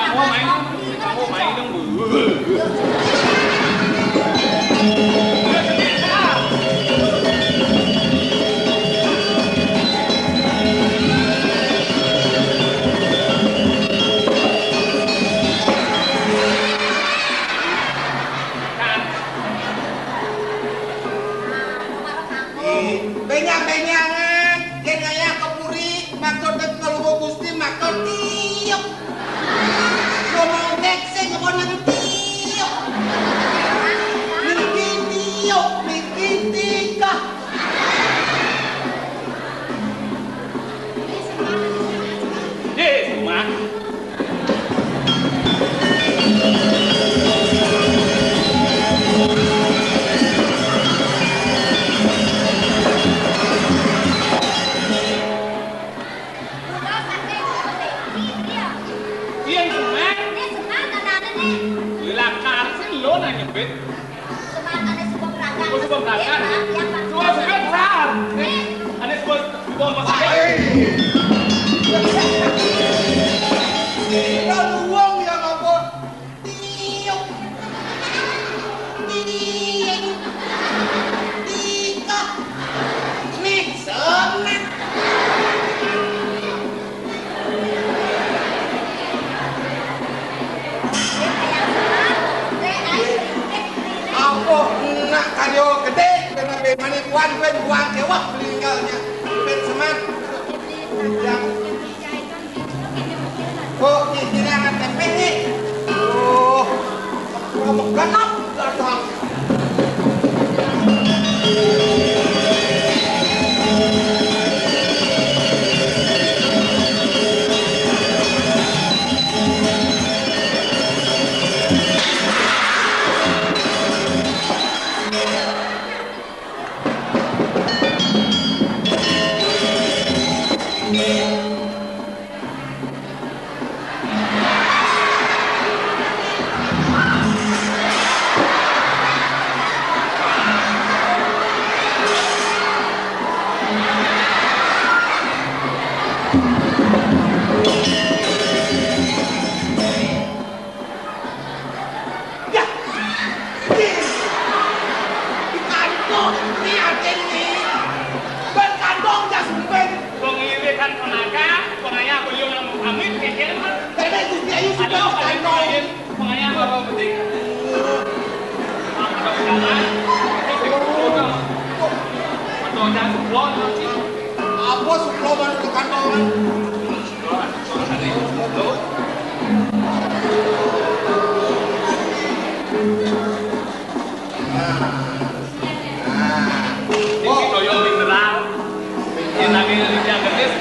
Kamu main dong dulu. Benyang-benyangan, kaya kepuri, maksudnya kalau mau gusti maksud tiup. Ngomong tekse ngomong nang tiup. Bikin tiup, bikin tikah. Semua. Nyebit. Semangat sebuah berangkat. Sebuah berangkat. Sebuah sebentar. Ada sebuah masalah. Lalu uang yang apa? Tiup. Tiup. Tikah. Nih, senang. Nak kadio gede dengan bagaimana buang kewak meninggalnya ben semat yang kok ini akan tempe ngomong ganap datang apa suploman ke kantongan ini doyo mineral yang lagi yang gedis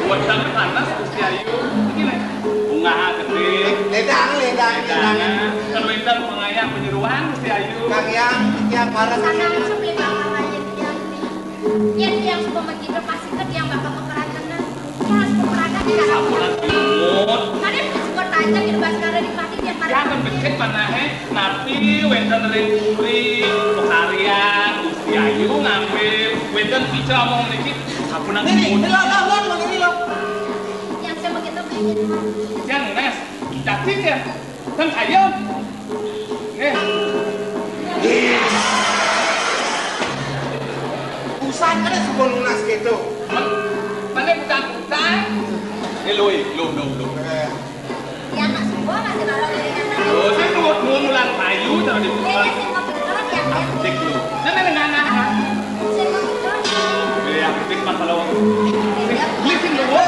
buat sampai panas Gusti Ayu ini bunga gede ledang kalau itu mengayang penyeruan Gusti Ayu kang yang para sana sebeli bakal aja yang suka begitu pasti kan yang bakal peperangan yang harus peperangan di dalam sapulan timur mana suka tajam di baskara di pati yang ya kan becek manahe napi wenten renturi pekarian Gusti Ayu ngambil wenten pica omong niki sapulan timur ini lo yang saya begitu belinya yang nes catit ya kan ayam usaha ada sebuah lunas gitu mana bukan lo yang nggak semua masih nolong dari yang lain lo saya mau mulan payu taruh di ini bulan sih mau betul yang aptek lo jangan dengan anak saya mau betul ya aptek masalah listen lo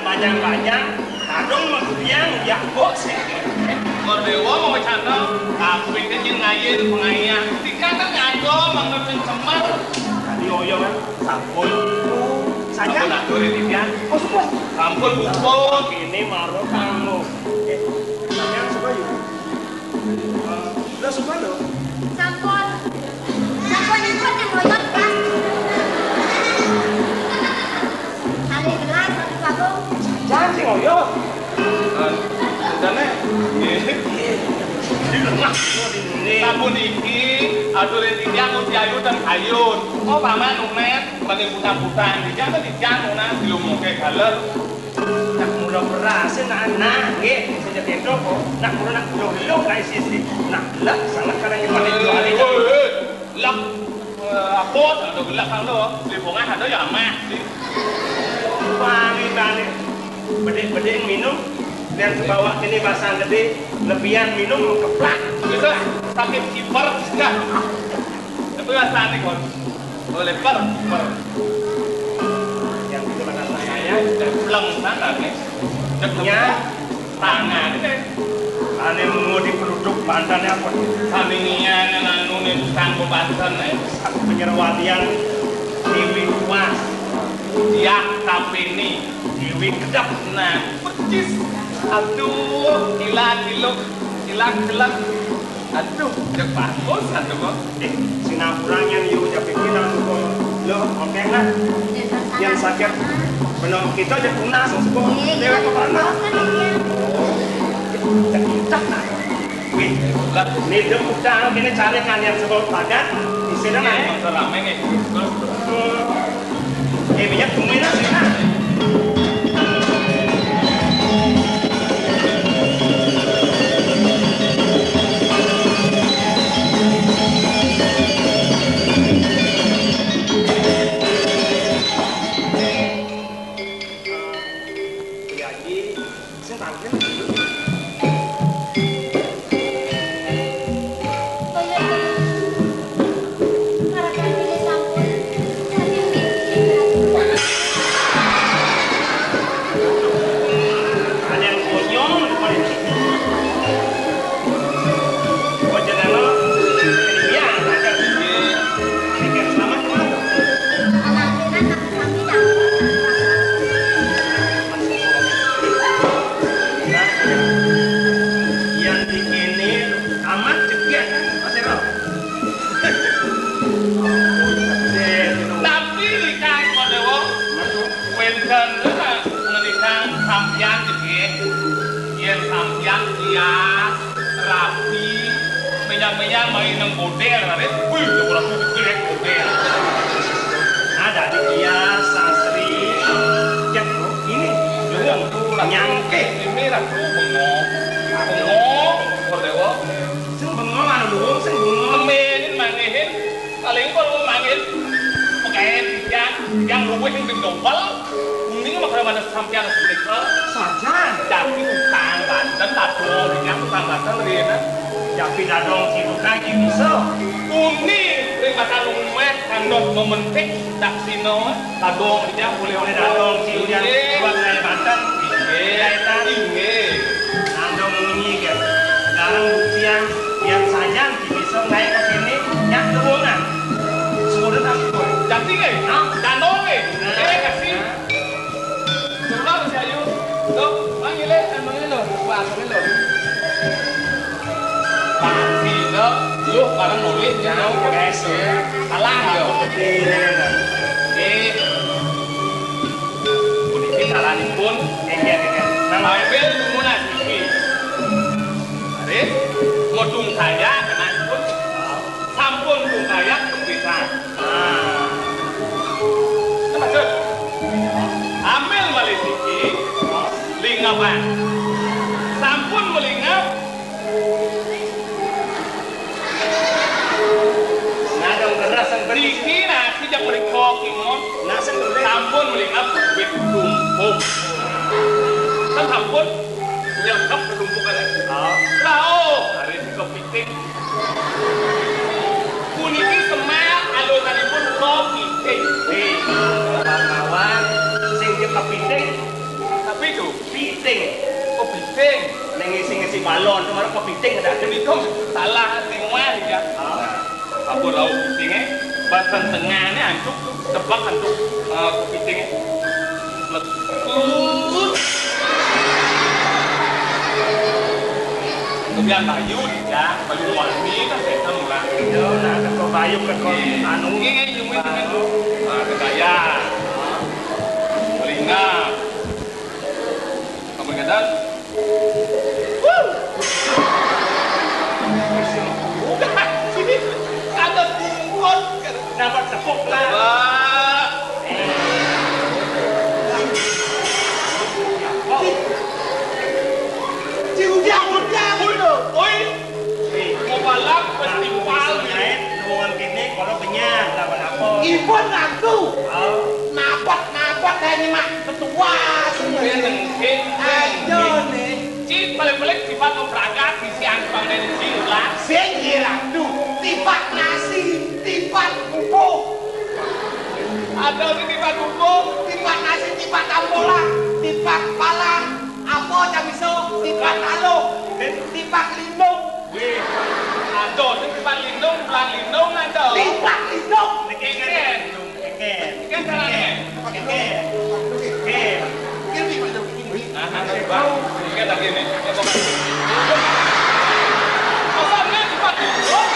banyak-banyak, kadang yang kok sih. Kordewa mau canda, aku ini ngayin pengayah. Tika kan ngaco, mengerti cemar. Tadi oyo kan, sampun. Saja. Sampun aturin dia. Oh semua. Sampun bupon. Ini maru kamu. Sampean suka yuk. Lo suka lo? Sampun. Sampun itu yang ngoyot kan. Hari gelas satu bagong. Jangan sih oyo. Dan Di lemah. sampun iki, aturin dia mesti ayu dan ayun. Oh paman umet, bagi buta-buta. Dia kan dijangkau di lumung kayak galer. Nak mula berasa nak sejak itu kok nak mula nak lo kai sisi nak lah salah karena yang pada jual itu Lak, aku ada gelak kan lo, di bunga ada ya mah sih. bani bedek minum dan sebawa ini basah gede lebihan minum keplak Bisa sakit kiper enggak? Tapi rasanya kon, boleh per. yang itu kata saya Pleng sana nih. Deknya tangan ini. ane mau dipeluduk bantannya apa Samingian anu nih tanggo banten nih. aku penyerawatian Dewi Kuas Ya tapi nih Dewi Kedap nah percis. Aduh kilak. Aduh cek bagus aduh kok. sinapuranya nih udah pikiran lo oke lah yang sakit benar kita aja tunas semua dewa kemana tak nak ini dia udah ini cari kan yang sebut padat di sini Ini serame nih. minyak tungguin aja kan Menyang main ng model na rin. Uy, wala ko direct model. Ada di dia santri cek ini nyangke Ini lah tuh bengo, kordewo. sing bengong anu luwung sing bengong Menin mangin, paling kalau mangin, oke, yang luwih yang gendobal, ini mah kalau mana sampean sebentar, saja jadi utang dan tato, yang utang dan rena. tapi dadong cibukan bisa Uni mata lumeh kandot mementik tak sino tadong dia boleh dadong cibukan buat dari Banten kaitan ini dadong ini kan sekarang buktian yang saja bisa naik ke sini yang terungan sudah tak boleh jadi danong ini kasih coba masih ayo lo panggil lo panggil lo pasti lo lu karena nulis jangan guys salah yo ini salah pun nama bel muna sih hari modung kaya kena pun sampun dung kaya bisa maksud ambil malisiki lingapan sampun melingap Riki nasi jak berikok imon, sampun melingap duit tumpuk. Kan sampun yang kap ketumpukan itu. Rao hari ini kepiting. Puniki semel alo tadi pun kopiting. kawan sing dia kepiting kepiting. Kepiting. Neng ngisi balon kemarin kepiting ada. Jadi kau salah tinggal ya. Apa lauk kepitingnya? Bagian tengahnya hancur, tebak hancur kepitingnya. Lekut. Kemudian bayu ya, bayu warni kan betul lah. Yo, nah kau bayu ke kau anu. Ini cuma dengan lu. Kedaya. Telinga. Kamu kadang. Sini ada timun. Dapat sepuk lah. Oi, mau balap festival ni. Nuan kini kalau kenyang dapat apa? Ibu nantu. Nabat ini mak ketua semua. Ayo nih. Cik balik-balik sifat obraga di siang panggil lah. Sengirah tuh. Tipat nasi, tipat pupuk. Ada di tipat pupuk, Tipat nasi, tipat ambola, tipat pala, apa camiso, tipat alo, tipat lindung. wih, ada di tipat lindung, pelan lindung ada. Tipat lindung. Ikan, ikan caranya. Ikan lagi nih. Masalahnya tipat lindung.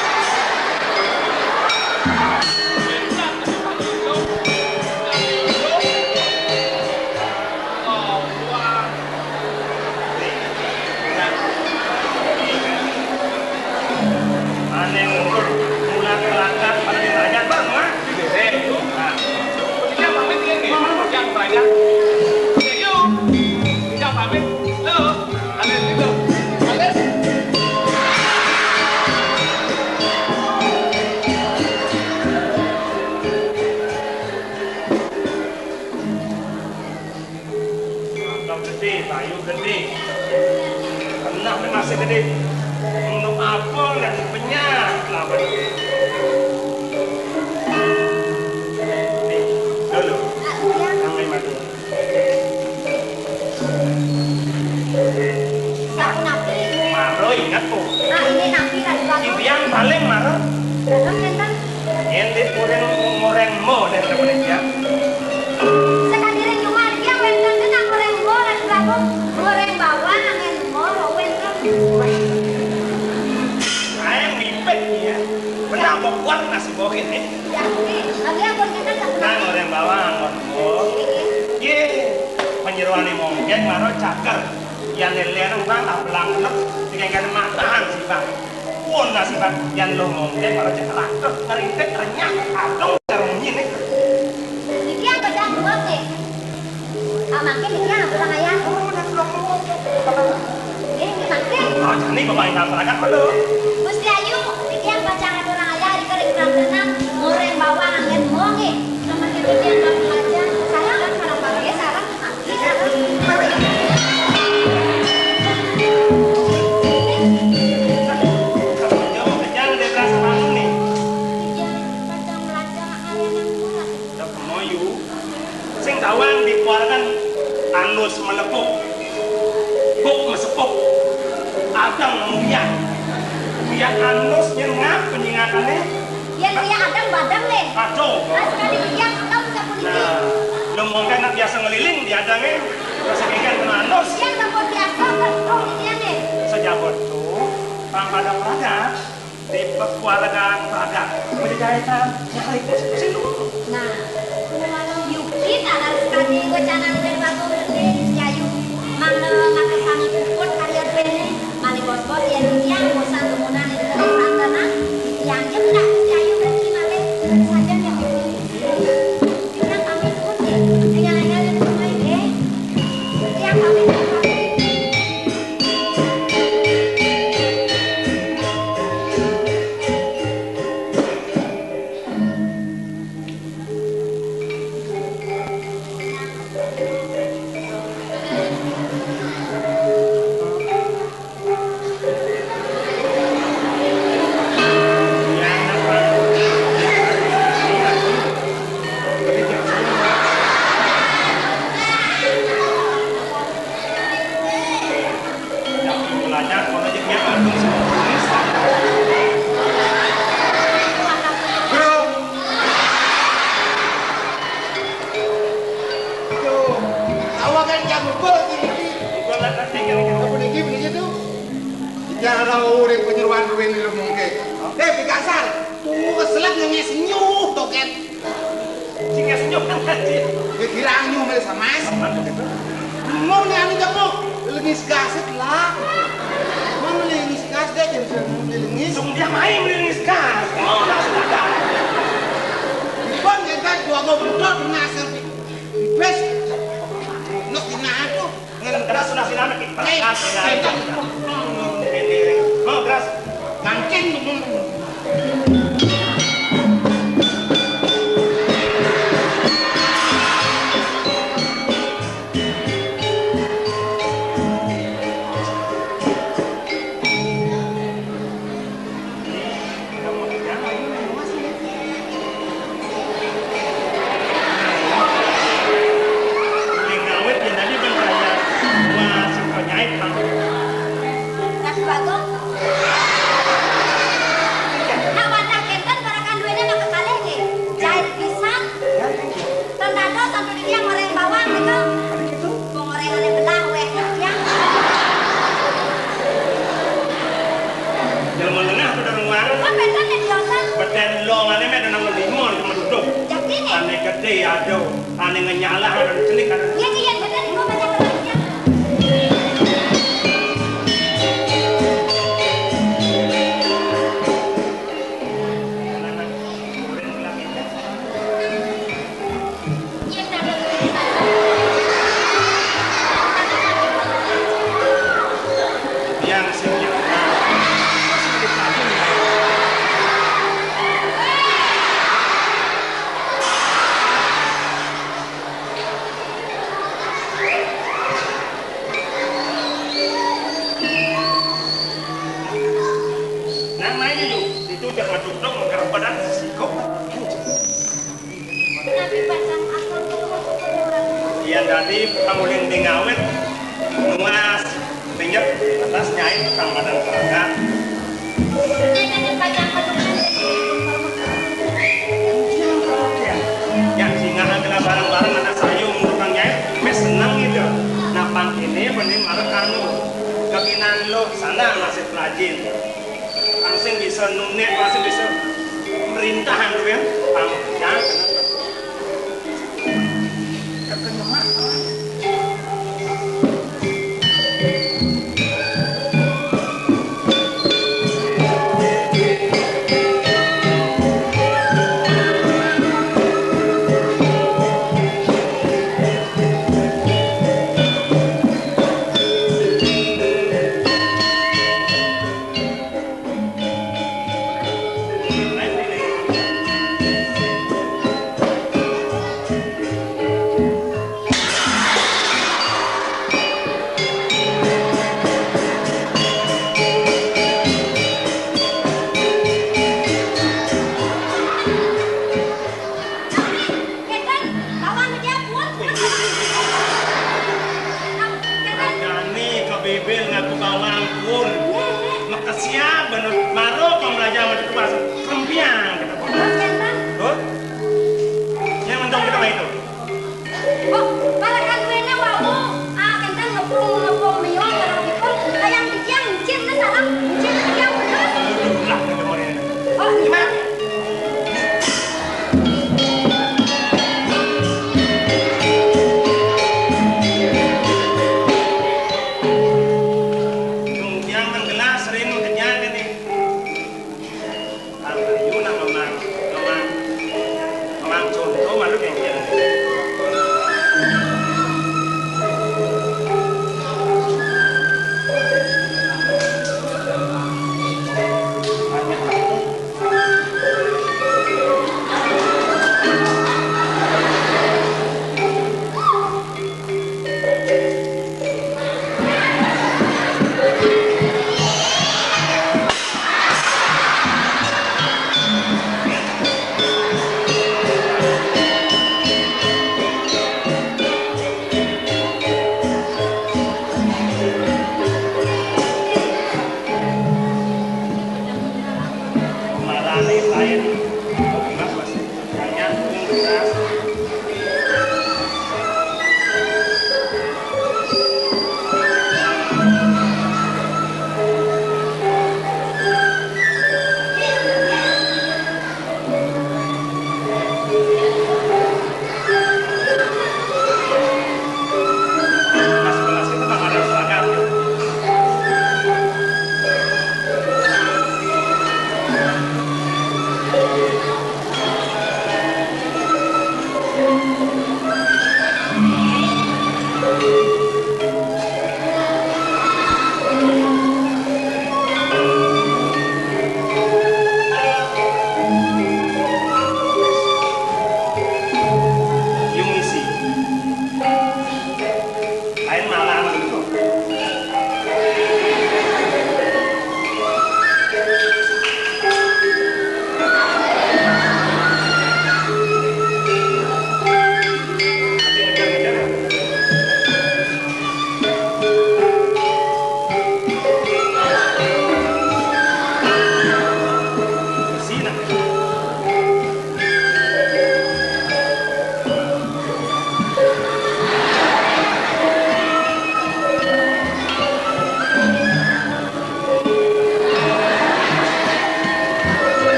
Aneh ngurut mula kelangkah pada ditanya bang, mah. Yang pamit ini, yang banyak. Yuk, yang pamit. Lo, Ales itu, Ales. Kau gede, bayu gede. Anak masih gede. Untuk apa dan penyak lah begitu. Nih, dulu. Kami mati. Saku napi. Maro ingat kok. Nah ini napi kan juga. Yang paling marah. Dalam nenten. Ente goreng mo dari Indonesia. Sekadiran cuma dia wenten kena goreng goreng berapa? Goreng bawang angin moro wenten. Ayam mipet ya. Kenapa kuat nasi bokin ini? Ya ini lagi aku kita saku Nah, napi. goreng bawang, goreng. Ye, penyeruan mungkin maro cakar. Yang lelean orang tak belang bener, tinggal matahan sih bang. Pun nasi bang, yang lo mungkin maro cakar. Ngerintek renyah, adong terunyi nih. Iki aku dah buat nih. Ah makin iki aku bilang ayah. Ini makin. Oh, jadi bapak yang tak perlu. Gusti Ayu, iki yang baca orang ayah di kering tenang goreng bawang angin mongi. Sama kita yang baru belajar. Sarang kan sarang bagi sarang mati. Jauh kejang dia belas bangun nih. Baca belajar kalian yang kuat. Udah kemoyu. Sing tawang dikeluarkan anus melepuk. Buk mesepuk. Adang muyak. Muyak anus yang ngap penyingatannya. Yang dia adang badang deh. Kacau. Sekali dia ketemu sama polisi. Nah, lo mungkin nak biasa ngeliling di adangnya. Terus ikan kena anus. Yang tempat biasa ketemu dia nih. Sejabut tuh, pada Praga di keluarga Praga menjahitan yang lain pusing dulu. Nah, Yuki tak harus sekali wacana dari baku berarti Yayu. Mana makan kami puput karya bene, mali bos-bos yang dia bosan kemudian itu dari Pratana, yang dia tidak Yayu berarti mali saja yang yang kami pun yang dari rumah ini, yang kami yang mukul iki. Mukul lah kan tinggal gitu. Apa begini tuh? Jangan tahu urip penyeruan duwe ini mungkin. Pikasar, tuh keselak ngenges nyuh toket. Sing senyum kan tadi. Kira nyuh mele sama mas. Mau nih anu jamu, lengis kaset lah. Mana lengis kaset deh jadi lengis. Sung dia main lengis gas. Oh, langsung ada. Pon kan dua mau betul ngasar di bes. Nok dina aku. Keras sudah sinana kita. Setan. Mau keras. Mancing. Ane ngenyalah ada celik ada. Iya iya benar gua baca kertasnya. Yang senyum. Tadi pangulin di ngawet nuas pinjat atas nyai kang badan perangkat yang singa adalah barang-barang ada sayung tukang nyai mes senang gitu napang ini benih marah kanu kekinan lo sana masih pelajin langsung bisa nunet langsung bisa perintahan tuh ya jangan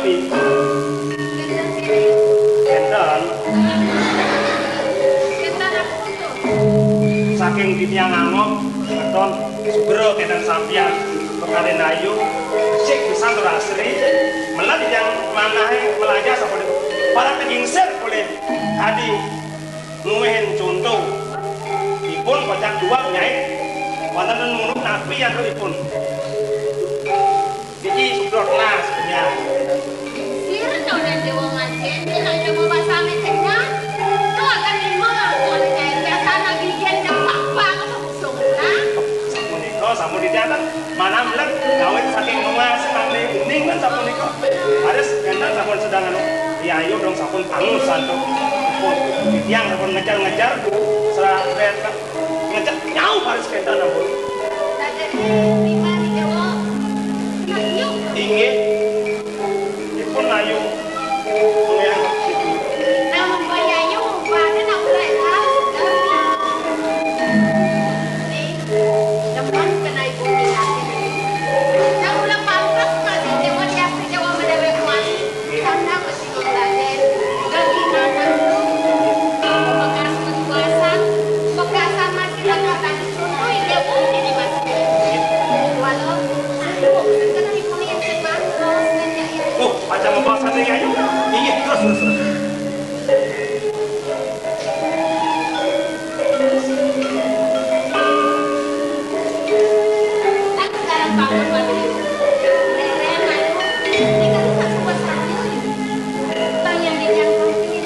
api. Kendan. Saking ditiang angok, beton, subero kendan sampian, bekalen ayu, cek pisan terasri, melat yang manahe melaja sampai para pegingsir oleh tadi nuhin contoh, ipun kocak dua nyai, wonten menurut nabi yang ipun. Jadi subero lah sebenarnya. Sirna udah dewa ngajen, kita udah mau bahasa meteknya. Tuh akan dimana tuan kayak biasa nabi gen dan papa kamu busung lah. Sapuniko, sampun dicatat mana melet kawin saking luas nanti uning kan sapuniko. Harus kendan sampun sedang anu. Ya ayo dong sampun pangus santu. Pun tiang sampun ngejar-ngejar serah ngejar nyau harus kendan sampun. Tadi lima di dewa. Yuk. Ingin ipun ayu pengen Namun bayayu, pada nak mulai harus dari depan kena ibu hati. Yang ulang pangkas masih dewa dia Jawa mendewe kuali. Karena masih ngeladen lagi nana bekas ketuasan, bekasan masih langkah contoh dia pun ini masih. Walau kena ibu yang sebab terus menjadi. macam membawa sate ayu. Iya terus. Sekarang bangun baru reren ayu tinggal tak kuat saja bang yang dijangkau ini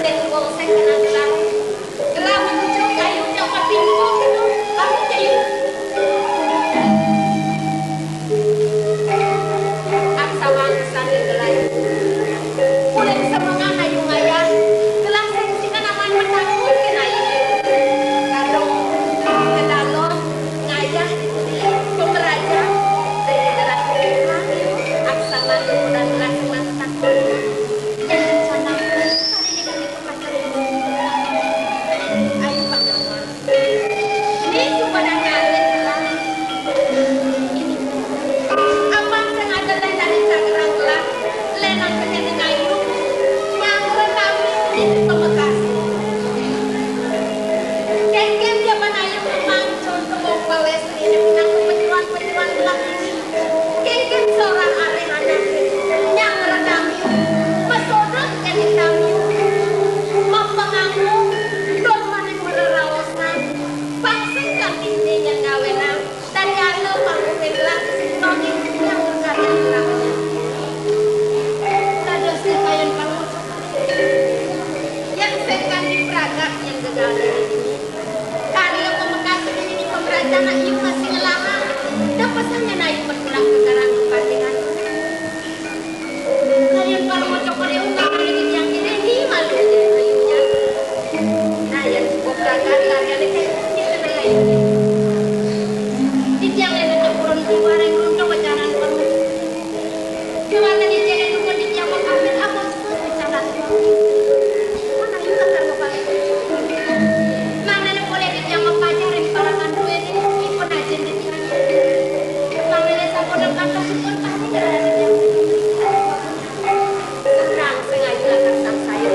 saya kena gelam menuju kayu jauh pintu itu kamu kayu aksawang kesana gelai boleh semangat ayu ngayah gelam saya mestikan aman menakut kena ayu kalau ke dalam ngayah pemeraja dari daerah Tuhan aksama dan laksana takut dan sana hari ini kami pemeraja ayu pangawan ini kepada kalian ini abang sengaja lain dari Tangerang gelas lenang penyanyi ayu yang renami ini pemekas Ken zaman ayu memang contoh bawes ini punya penjuan gelang ini. Ken seorang are anak yang meredami, mesodot dan hitami, mempengamu, don manik mererawasan, pangsingkan ini yang gawenang, dan nyalo panggung gelang, nongin yang berkarya gelangnya. Tadi sekayan panggung yang sekan di peragak yang gagal ini. Karya pemekas ini pemerataan ayu masih ngelama dan pesannya ayu berpulang ke garang kepatingan kalian kalau mau cokor ya undang lagi yang ini malu aja ayunya nah yang cukup berangkat karya ini kita naik ayunya di tiang ini turun keluar yang runtuh kejaran penuh kemana di tiang itu di tiang mengambil apa semua bicara mana ayu kan terkepala mana nih boleh dijam pacaran para mandu ini ikut aja di sana. Mana nih sampun kata sipun pasti ada yang serang sengaja latar saya.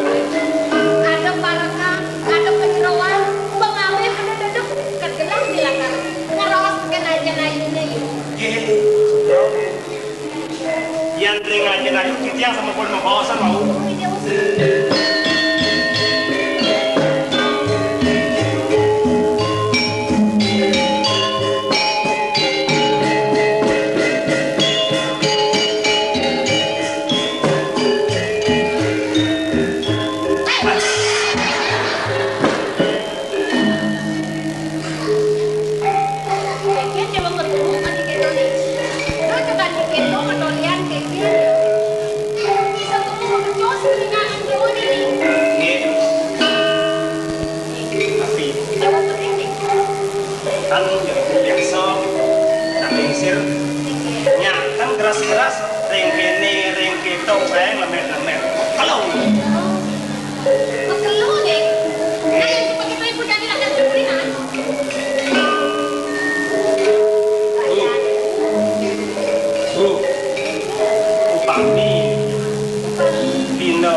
Ada parakang, ada penyeroan, pengawe pada duduk kegelang di latar. Ngerawas kena aja nayunya yuk. Yang ring aja ayu kitiang sama pun membawasan mau. Kayaknya coba ketemu kan di Kedoli. Lo coba di Kedoli kedolian kayaknya. Bisa ketemu ke Jos dengan Kedoli nih. Tapi Coba penting. kan yang biasa tak lingsir kan keras-keras ring kene ring ketong saya lemet-lemet kalau Keselu deh. Nah yang seperti itu ibu jadi akan berperingan. Sami Pino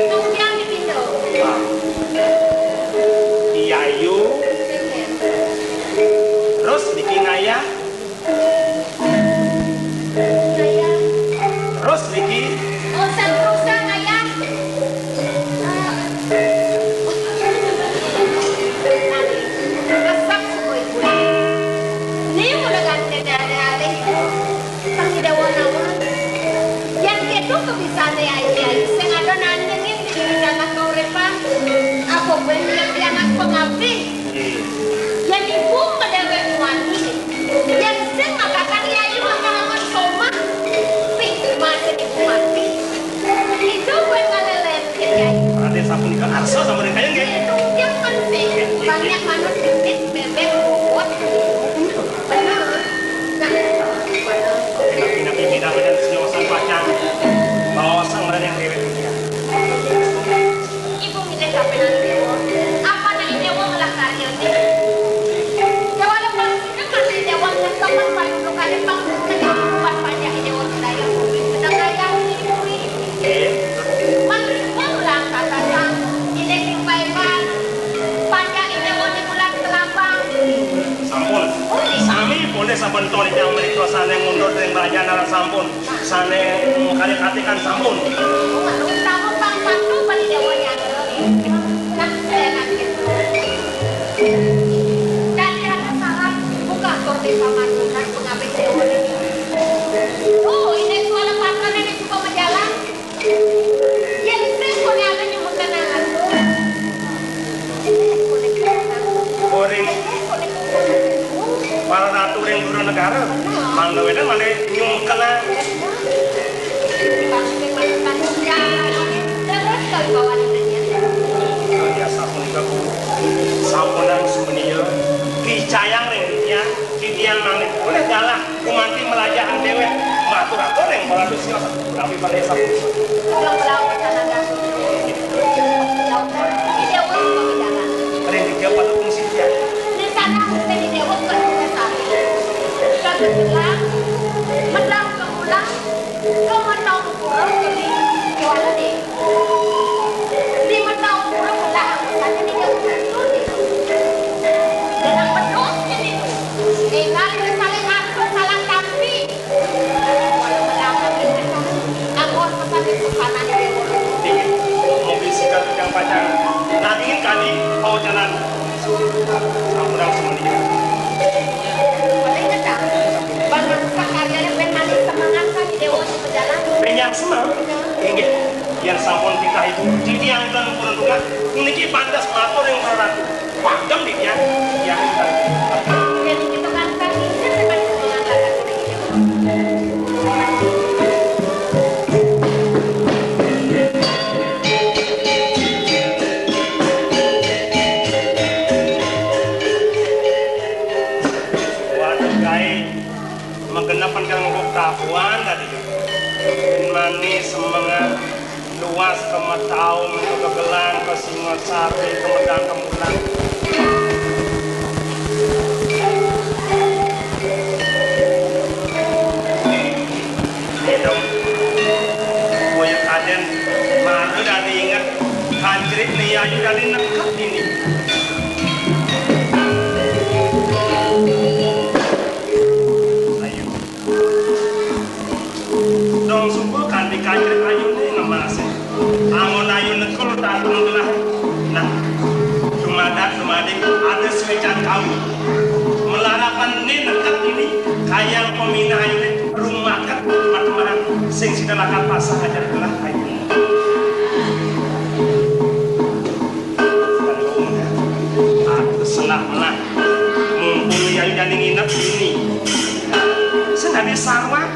Tunggu di Pindo. Iyayu terus bikin ayah Saya terus bikin urusan perusahaan ayah. Resep semua ibu. Ini mulai ganti dari alih. Tapi dewa nama. Yang itu kebiasaan ayah. Saya ada nandengin di anak kau repa. Aku benar di anak pengabdi. Yang ibu mendapat wangi. Yang sen makakan ayah makanan soma. Mati ibu mati. Itu gue ngalelet ya. berarti sapu nikah arso sama mereka yang gak Itu yang penting. Banyak manusia bibit bebek bobot. Benar. Nah, pindah-pindah pindah dan senyosan pacang bawa sang mereka yang rewet dia ibu milih sampai nanti dewa. Apa nanti dewa ngelak karya nih? Dewa lepas kan masih dewa yang teman paling luka depan buat pajak dewa sedaya. Sedang daya ibu ini. Manggil ulang kata ini timbaikan pajak dewa di bulan kelambang. sampun sami boleh saben tori yang mereka sana mundur dengan kerajaan arah sampun sana kali katikan sampun Lalu kamu bang bantu pada dewa yang nah saya nanti. Jadi ada salah buka torti sama bukan pengabdi dewa ini. Oh ini suara patron ini juga menjalan. Yang sering kau ada nyemut kenangan. boring para ratu yang dulu negara mangga wedan mana nyum kena ya sampun nikah bu sampunan sumeniya dicayang ya kitian mangga boleh jalan kumanti melajahan dewek matur atur yang balatus sios tapi pada sampun ada yang dijawab atau fungsi dia Menang kemulang, kau menang kurang jadi jualan deh. Di menang kurang ulang, tadi ni dia betul ni. Dan betul jadi. Kali saling aku salah kampi. Walau menang ini, aku pesan itu kanan dia. dingin mobil sikap yang panjang nah dingin kali mau jalan sampunan sumeniya Paling kencang. Banyak karyanya pengen semangat kan di dewa di perjalanan. banyak semang ingat yang sampun kita itu jadi yang dan peruntukan memiliki pantas matur yang beratu pagam dia yang kita Jadi kita kan ini sebagai semangat waduh guys menggenapan kang tahuan tadi mani semangat luas kemataun kegelan ke Singosari kemudian kemudian hidung koyak aden malu dari ingat kanjrit nih ayu dari nekat ini ayo dong subuh kan di kanjrit ayu nih ngemasih angon ayu nekol tatung gelah nah dumadik ada sewecan kamu melarapan ini nekat ini kayang peminah ayu ini rumah kat teman-teman sing sidalakan pasang aja gelah ayu aku senang melah mumpuni ayu dan nginep ini senang sarwa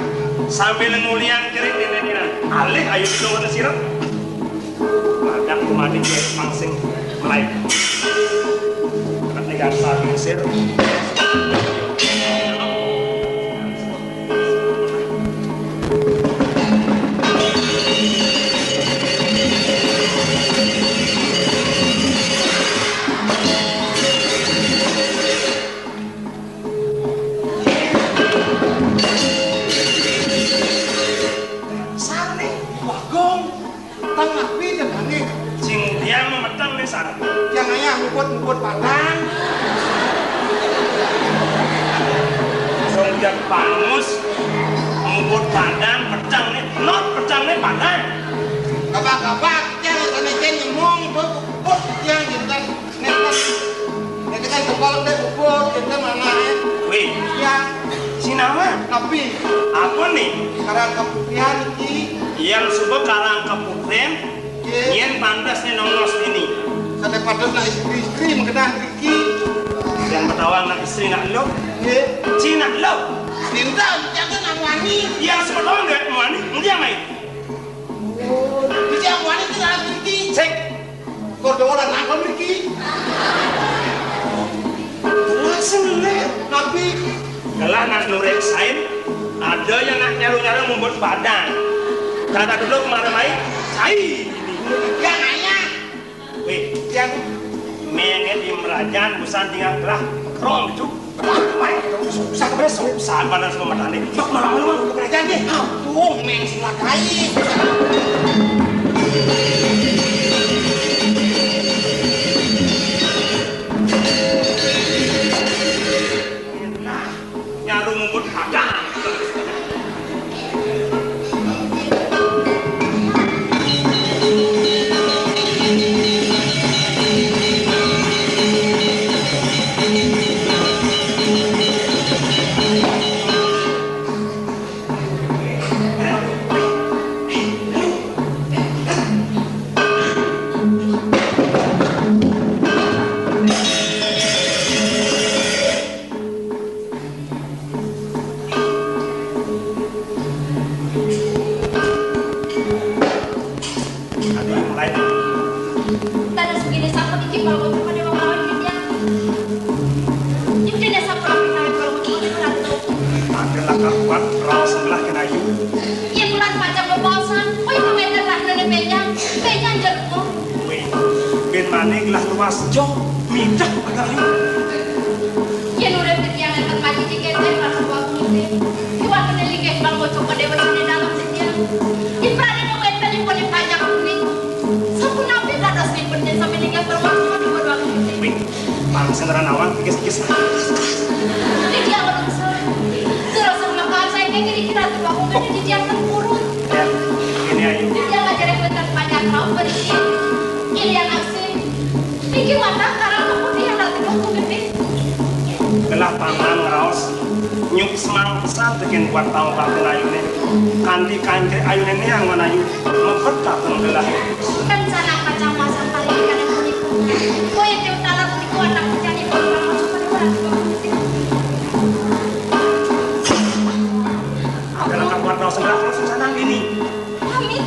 sambil ngulian cerit ini alih ayu itu nggak sirap madak kumadik ya pangsing melayu ketika saat Mesir matang api jadinya. Sing dia memetang nih sana. Yang ayah ngubut padang. Songjak pangus, ngubut padang, pecang nih, not pecang nih padang. Kabak-kabak yang kena nyemong bubut yang jentan nekan. Nekan kepala deh bubut jentan mana? Wih, Ya, sinawa. tapi Apa nih? karang kepukian iki Yang subuh karang keputren, yang pantas nih nongos ini. kada pados na istri mengenah Riki. Yang bertawang nak istri nak lo, Ye, Cina lo. tinta jangan nang wani. Yang sebetulnya nggak mau nih, dia main. Bisa wani itu dalam Riki. Cek, Kordo orang nangkon Riki. langsung lihat. Tapi Kalau nak nurek sain, ada yang nak nyaru-nyaru membuat badan. Kata dulu kemarin main, sain. yang ayah Wih, yang mengen di merajaan busan tinggal gelah krom itu. Main, susah besok. Susah badan semua matane. Mak malam-malam ke kerajaan deh. tuh meng selakai. Nah, nyaru membuat badan. Jom, minta agak ayo. Yan udah betiang yang terpaji di kete rasa waktu ini. Iwan penelike bang bocok pada bocok di dalam setiap. Ibrani mau kete di poni pajak ini. Sapu nabi ada sih penjen sampai tiga perwaktu di bawah ini. Wih, bangsa awan tikis-tikis. Ini dia orang besar. Terus sama kawan saya kayak gini kira tuh aku gak di dia terkurun. Ya, ini ayo. Dia ngajarin bener pajak kau beri. Ini yang aksi. Iki mana karena kemudian nanti aku gede. Gelah pangan raos nyuk semang besar bikin buat tahu batin ayu nih. Kanti kanti ayu nih yang mana ayu mepet kapten gelah. Kan sana kacang masak kali ikan yang menipu. Kau yang di utara menipu anak menjadi orang masuk pada orang tua. Adalah kabuat raos gelah terus sana gini. Amin.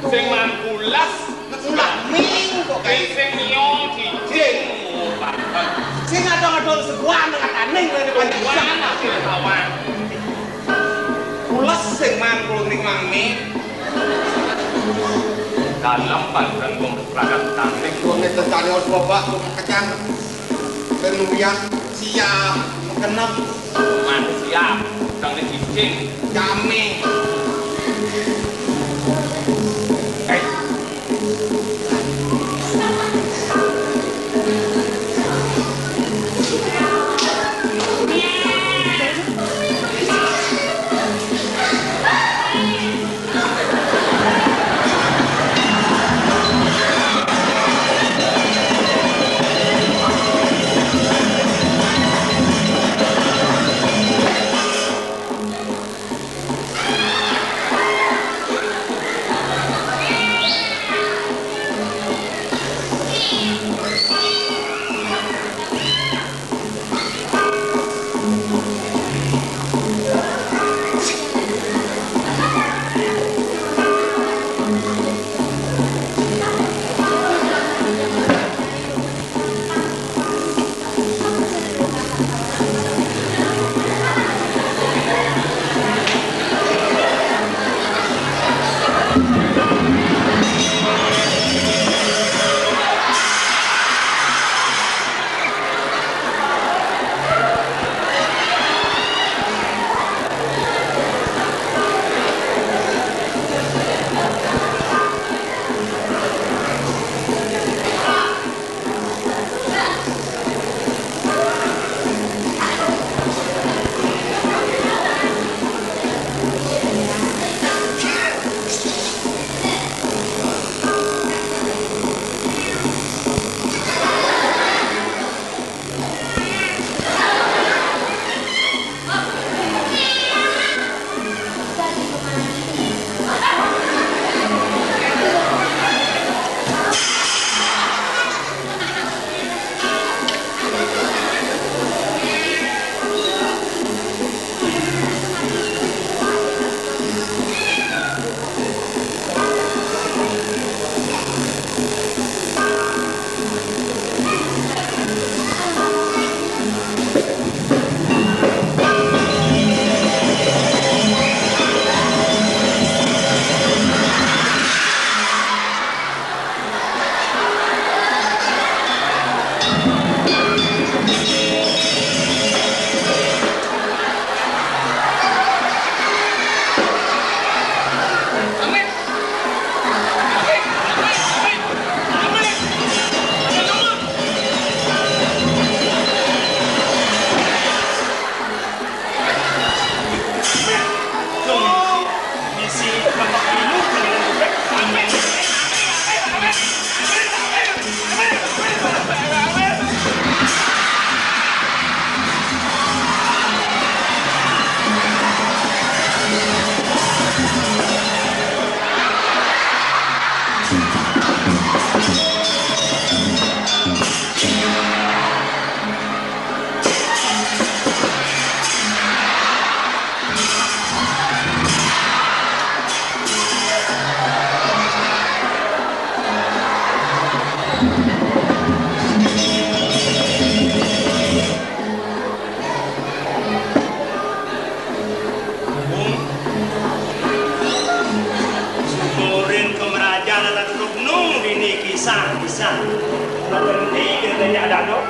Sing mankulas, Ulah ming kok kayak sing nyong cicing. sing adon-adon seguan dengan aning ngene panjang. Wana sih kawan. Ulas sing mangkul ning mangmi. Dalam baluran gua berperagat cantik. Wong itu cari os bapak kecang. Kenuyan siap kenep Man siap, sedang di cicing. kami.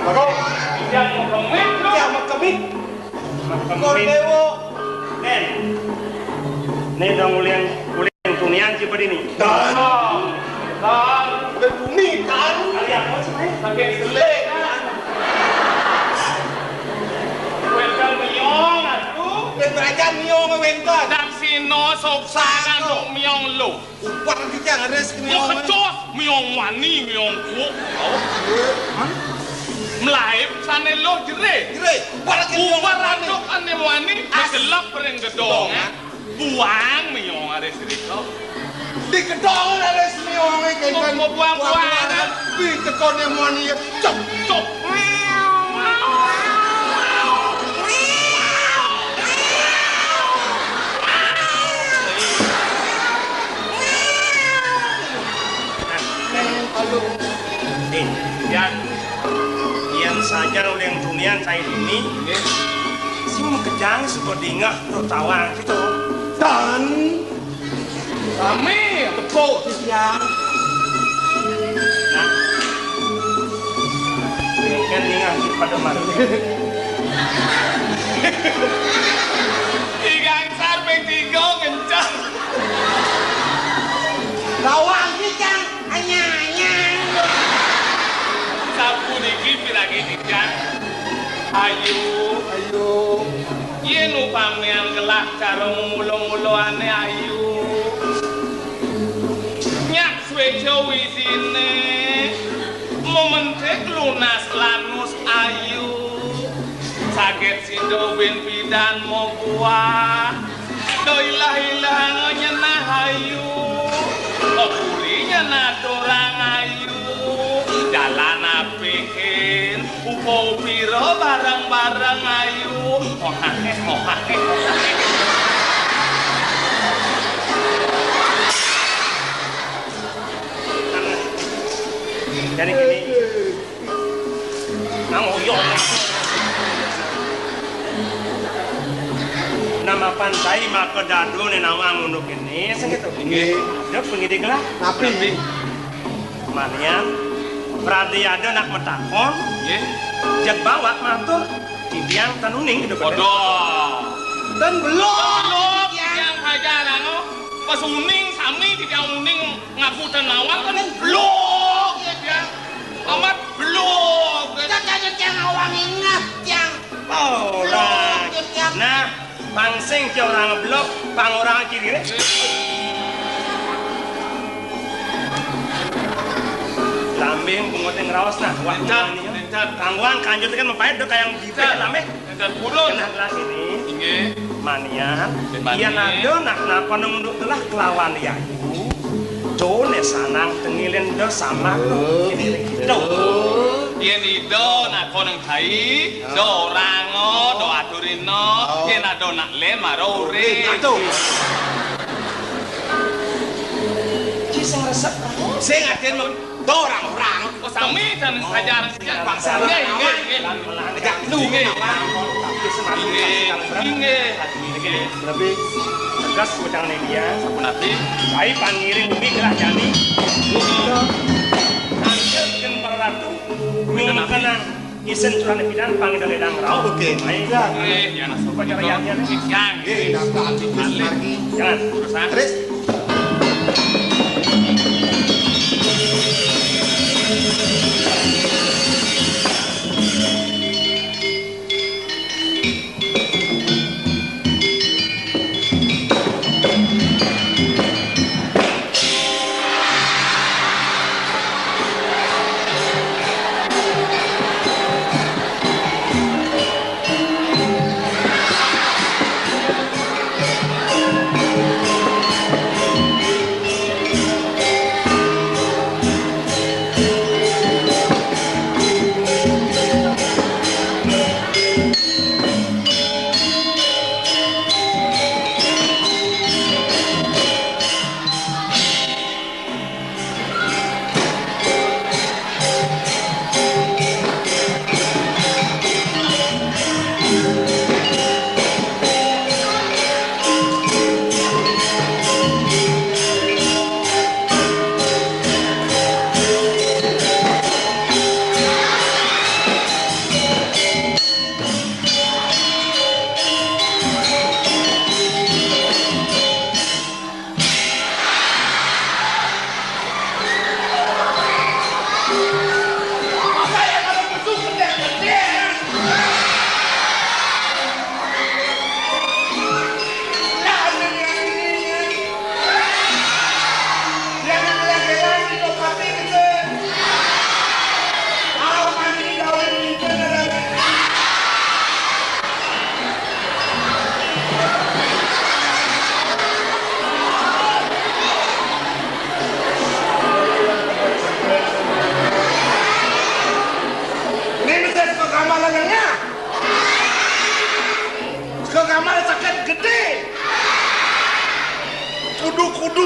Bago. Yang kemit lo. Yang makemit. Makemit. Kordewo. Den. Nih dong uliang tunian seperti ini. Dan. Dan. Bumi kan. Kalian mau sih? Pakai selek kan. Welcome miong aku. Berajan miong wenkan. Dan sino soksakan dok miong lo. Upar kita ngares Lo miong. kecos miong wani miong ku. Melaib sana lo jere. Dire, upar lagi miong. Upar aduk ane wani gelap pereng gedong. Buang miong ada cerita. Di kedong ngares miong kan. Mau buang-buang kan. Di tekon yang mani cop. Cop. Den. Ya, Iyan saja uliang tunian saya ini. Si mau kejang seperti ngah tertawa gitu. Dan kami tepuk siang. Nah, kan ngah pada malu. ikan sar tiga kencang. Rawang kita anya. Sapu dikit lagi ikan. Ayu, ye nu pamean gelak cara mulo-mulo ane ayu. Nyak swejo wisine. Momentek lunas lanus ayu. Sakit sindo bin pidan mo buah. Doilah-ilah nyenah ayu. Kepurinya na dorang ayu. Jalan apikin upo piro bareng-bareng ayu. Mohake. Jadi gini, nang oyong. Nama pantai maka dadu ni nama ngunduk ini, segitu. Dia pengidik lah. Napi. Manian, berarti ada nak metakon, Ye, jak bawa matur, tidiang tanuning gitu. bodoh. Dan belum. Belum yang hajaran no. Pas uning sami tidak uning ngaku tenawang kan belum ya. Amat belum. Jangan yang awang ingat yang. Oh lah. Nah, pangsing ke orang blok, pang orang kiri ni. Lambing pengoteng rawas nah, Lencat. Tangguan kanjut kan mempahit do kayak bibir lambing. Dan pulun. Nah kelas ini, Inge. mania, Mania. iya nado nak napa nunggu telah kelawan ya ibu. Jone sanang tengilin do sama tuh ini gitu. Yen ido nak koneng thai, do rango, do aturino, yen ado nak le marore. Ciseng resep. Saya ngatain mau orang-orang. Oh sami dan hajaran sejak bangsa. Inge. Ajak lu Inge. Lebih tegas macam ini dia. Sapunati. Saya pangiring umi gelah jani. Anjirkan para ratu. Minum kenang. Isen curang pidan panggil ledang rau. Oke. Baik. Ya naso Upacara yang Jangan. urusan. Terus.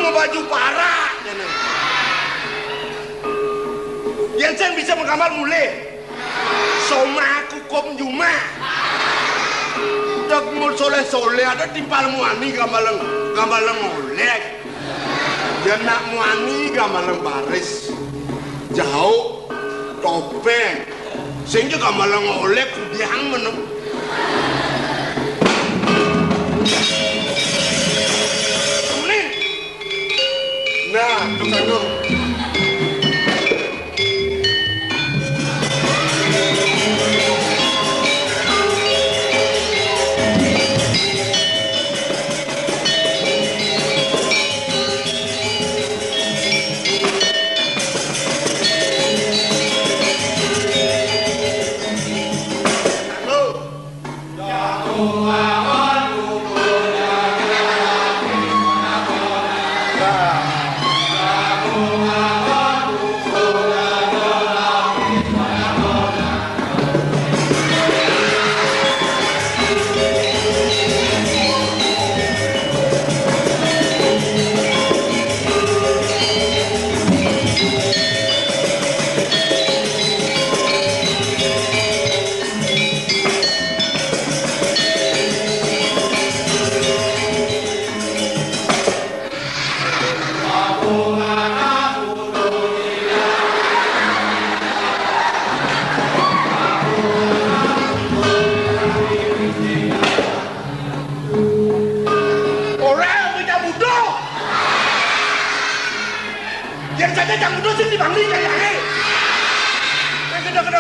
ngebaju parah jane. Yen sen bisa menggambar mulai. Soma kukum juma. Dak mul soleh ada timpal muani gamaleng oleh. Yen nak muani gamaleng baris. Jauh topeng. Sing juga gamaleng oleh kudiang menep. Nah, kesana.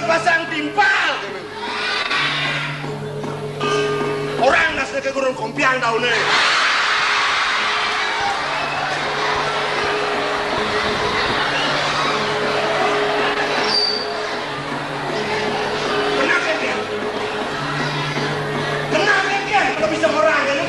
Pasang timpal. Orang nasnya ke gurun kompiang daunnya. Kenapa dia? Kalau bisa orang kan?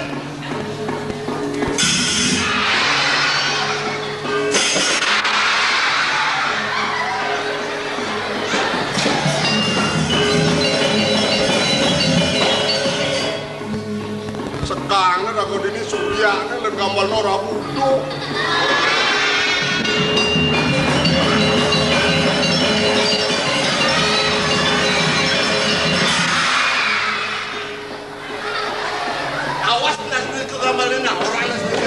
Sekarang aku ini surya ini gambar nora budu. Awas nanti ke gambarnya orang nanti.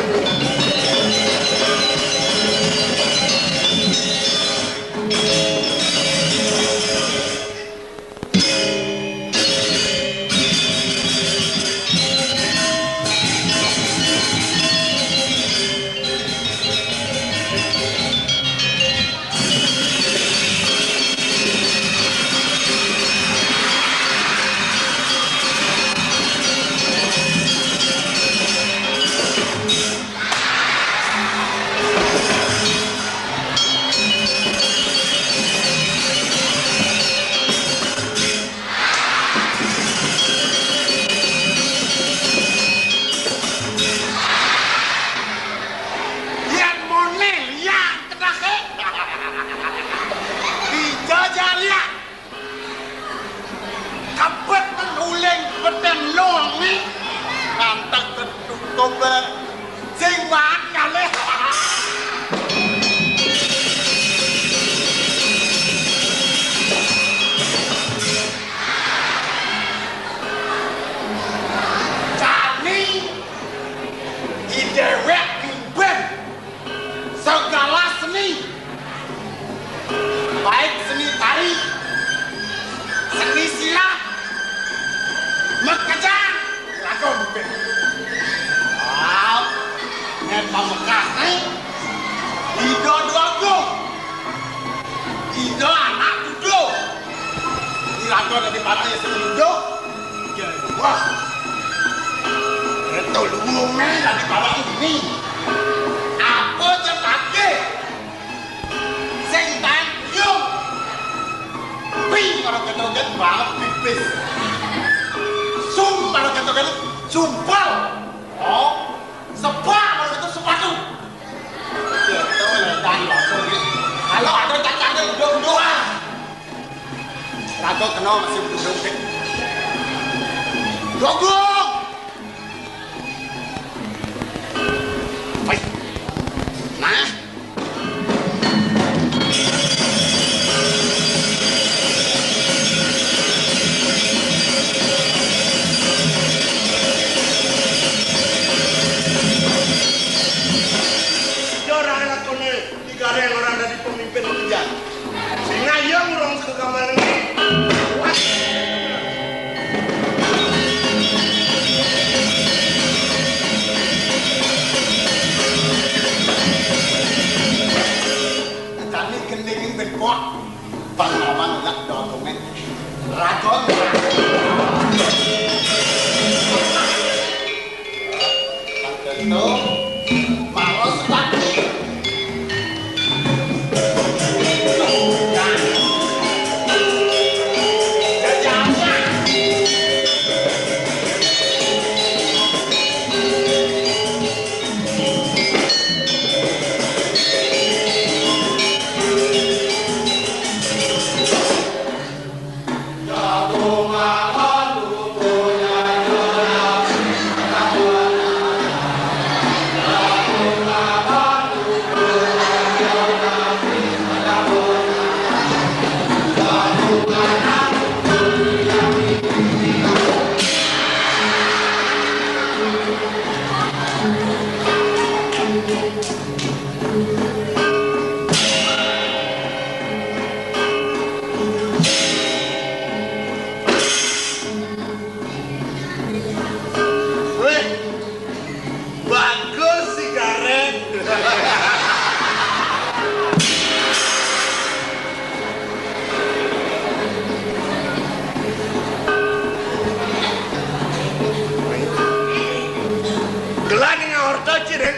Cireng.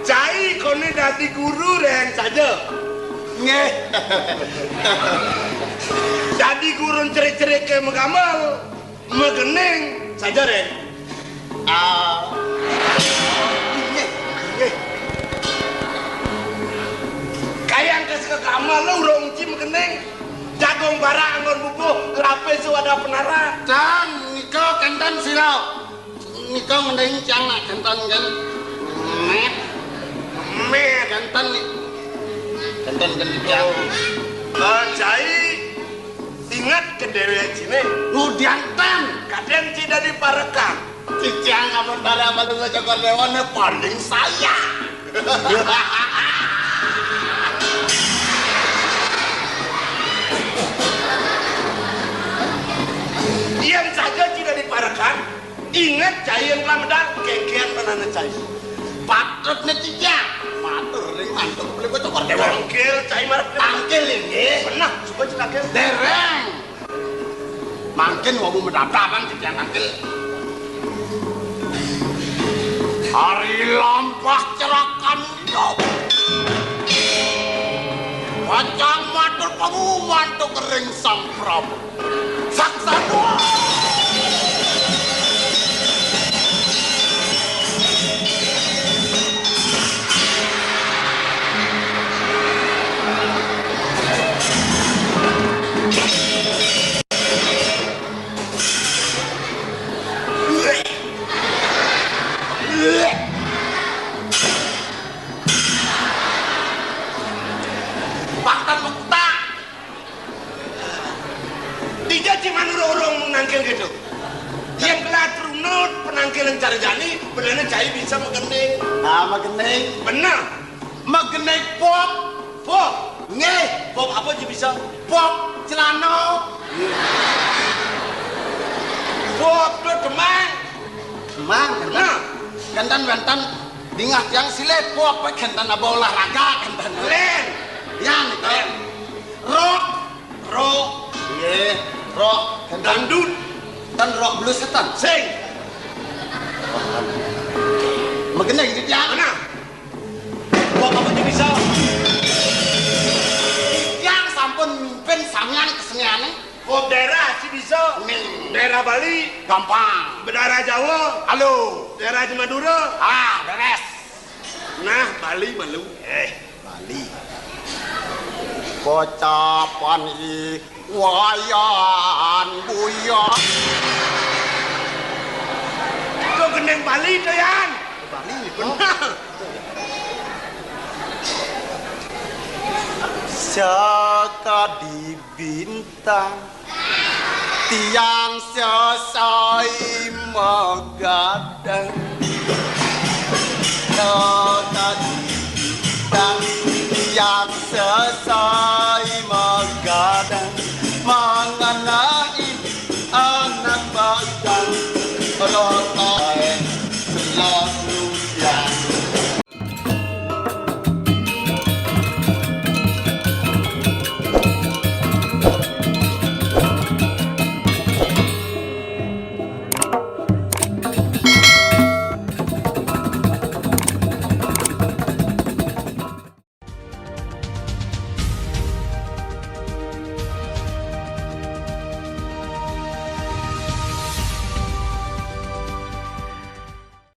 Cai kone dadi guru reng saja. Nggih. Dadi guru cerik-cerik ke megamal, megening saja reng. Nggih. Kayang kes ke kamal lo urung ci megening. Jagong bara anggon bubuh lapis wadah penara. Dan niko kenten sira. Niko mending cang nak kenten kan. Met kenten jang. Cai ingat ke dewe cine. Nudianten Kadang ci dari parekan. cicang apa pada balu cokor dewane paling saya. Diam saja ci dari parekan. Ingat cai yang telah medal kekian penana cai. Patut nih cicang. Matur ring mantuk beli cokor dewane. Tangkil cai marah. Tangkil ini. Benar, coba ci tangkil. Dereng. Mungkin wabu mendapat cicang tangkil. Hari lampah cerakan hidup. Wajang matur pengumuman tuh kering sang Prabu. Saksa doa. Paktan mukta. Tiga ciman urung menangkil gitu. Yang kelah trunut penangkil yang carjani benernya cai bisa mengening. Nama gening. Benar. Megening pop. Pop. Nggih. Pop apa aja bisa? Pop celana. Pop tuh demang. Mang. Nah. Gantan gantan dingah yang sile pop gantan apa olahraga gantan. Len. Ya nih. Rock. Rock. Nggih. Rock. Gantan Dangdut. dan rock blues setan. Sing. Megening gitu ya. Mana? Pop apa aja bisa? Yang sampun mimpin sampean keseniane. Pop daerah sih bisa. Nih. Daerah Bali. Gampang. Daerah Jawa. Halo. Daerah di Madura. Beres. Nah, Bali malu. Bali. Pocapan i wayan buya. Itu gendeng Bali tuh yan. Bali Benar. Saka di bintang tiang sesai megadang.